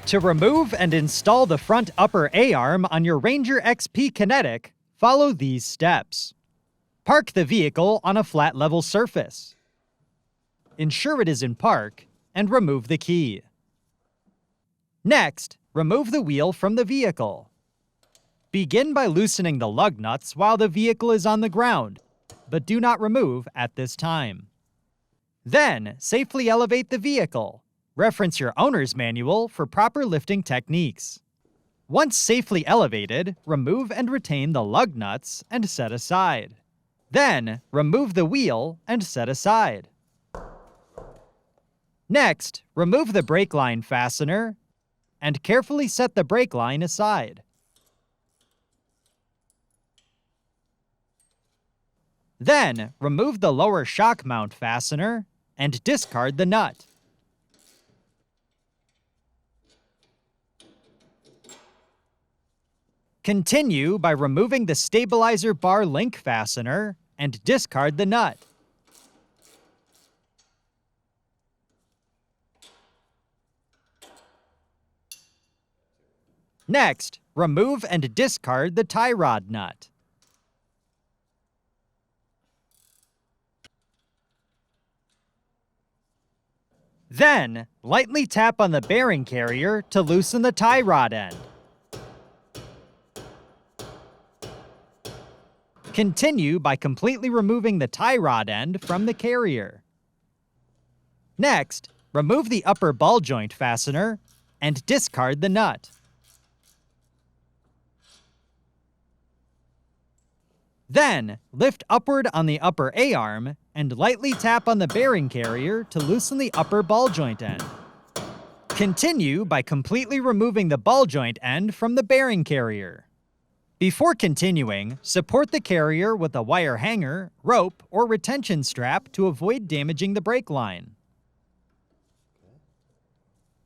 To remove and install the front upper A-arm on your Ranger XP Kinetic, follow these steps. Park the vehicle on a flat level surface. Ensure it is in park, and remove the key. Next, remove the wheel from the vehicle. Begin by loosening the lug nuts while the vehicle is on the ground, but do not remove at this time. Then, safely elevate the vehicle. Reference your owner's manual for proper lifting techniques. Once safely elevated, remove and retain the lug nuts and set aside. Then, remove the wheel and set aside. Next, remove the brake line fastener and carefully set the brake line aside. Then, remove the lower shock mount fastener and discard the nut. Continue by removing the stabilizer bar link fastener and discard the nut. Next, remove and discard the tie rod nut. Then, lightly tap on the bearing carrier to loosen the tie rod end. Continue by completely removing the tie rod end from the carrier. Next, remove the upper ball joint fastener and discard the nut. Then, lift upward on the upper A-arm and lightly tap on the bearing carrier to loosen the upper ball joint end. Continue by completely removing the ball joint end from the bearing carrier. Before continuing, support the carrier with a wire hanger, rope, or retention strap to avoid damaging the brake line.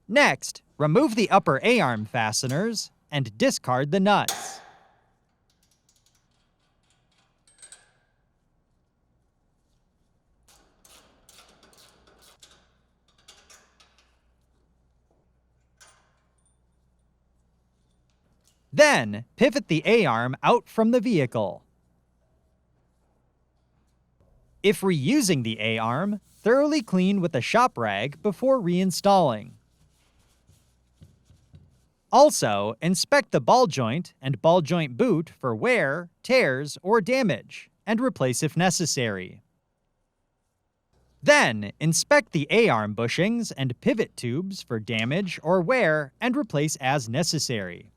Next, remove the upper A-arm fasteners and discard the nuts. Then, pivot the A-arm out from the vehicle. If reusing the A-arm, thoroughly clean with a shop rag before reinstalling. Also, inspect the ball joint and ball joint boot for wear, tears, or damage, and replace if necessary. Then, inspect the A-arm bushings and pivot tubes for damage or wear and replace as necessary.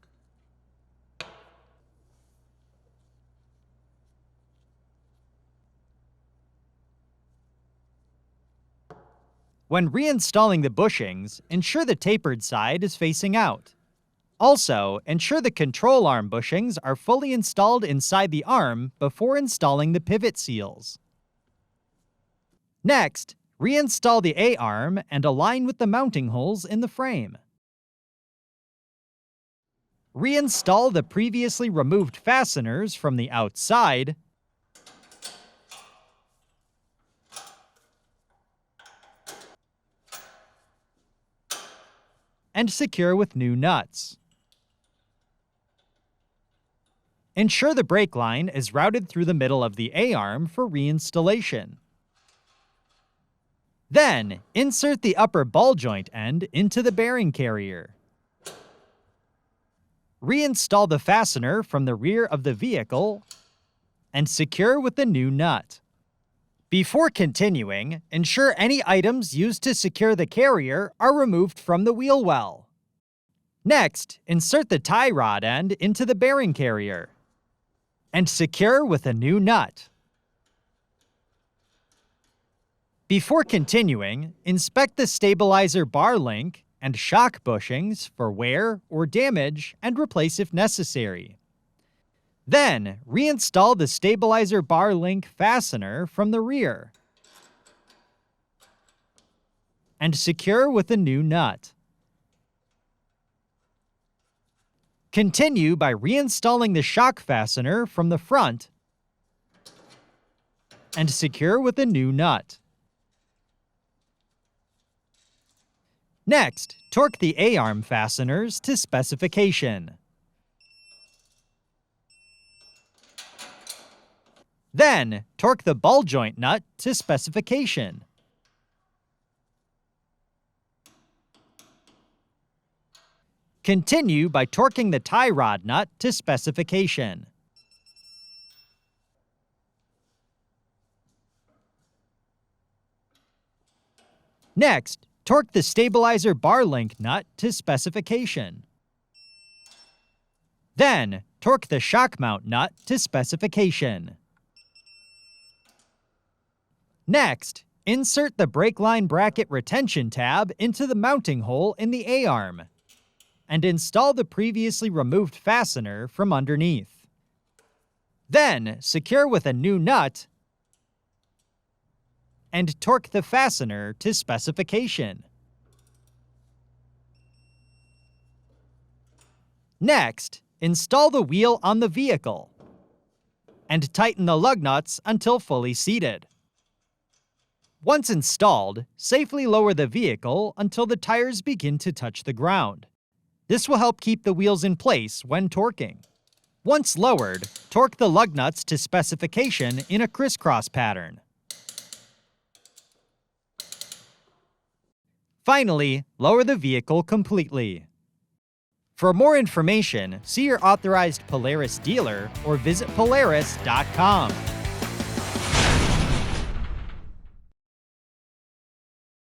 When reinstalling the bushings, ensure the tapered side is facing out. Also, ensure the control arm bushings are fully installed inside the arm before installing the pivot seals. Next, reinstall the A-arm and align with the mounting holes in the frame. Reinstall the previously removed fasteners from the outside and secure with new nuts. Ensure the brake line is routed through the middle of the A-arm for reinstallation. Then, insert the upper ball joint end into the bearing carrier. Reinstall the fastener from the rear of the vehicle and secure with the new nut. Before continuing, ensure any items used to secure the carrier are removed from the wheel well. Next, insert the tie rod end into the bearing carrier and secure with a new nut. Before continuing, inspect the stabilizer bar link and shock bushings for wear or damage and replace if necessary. Then, reinstall the stabilizer bar link fastener from the rear and secure with a new nut. Continue by reinstalling the shock fastener from the front and secure with a new nut. Next, torque the A-arm fasteners to specification. Then, torque the ball joint nut to specification. Continue by torquing the tie rod nut to specification. Next, torque the stabilizer bar link nut to specification. Then, torque the shock mount nut to specification. Next, insert the brake line bracket retention tab into the mounting hole in the A-arm, and install the previously removed fastener from underneath. Then, secure with a new nut and torque the fastener to specification. Next, install the wheel on the vehicle and tighten the lug nuts until fully seated. Once installed, safely lower the vehicle until the tires begin to touch the ground. This will help keep the wheels in place when torquing. Once lowered, torque the lug nuts to specification in a crisscross pattern. Finally, lower the vehicle completely. For more information, see your authorized Polaris dealer or visit Polaris.com.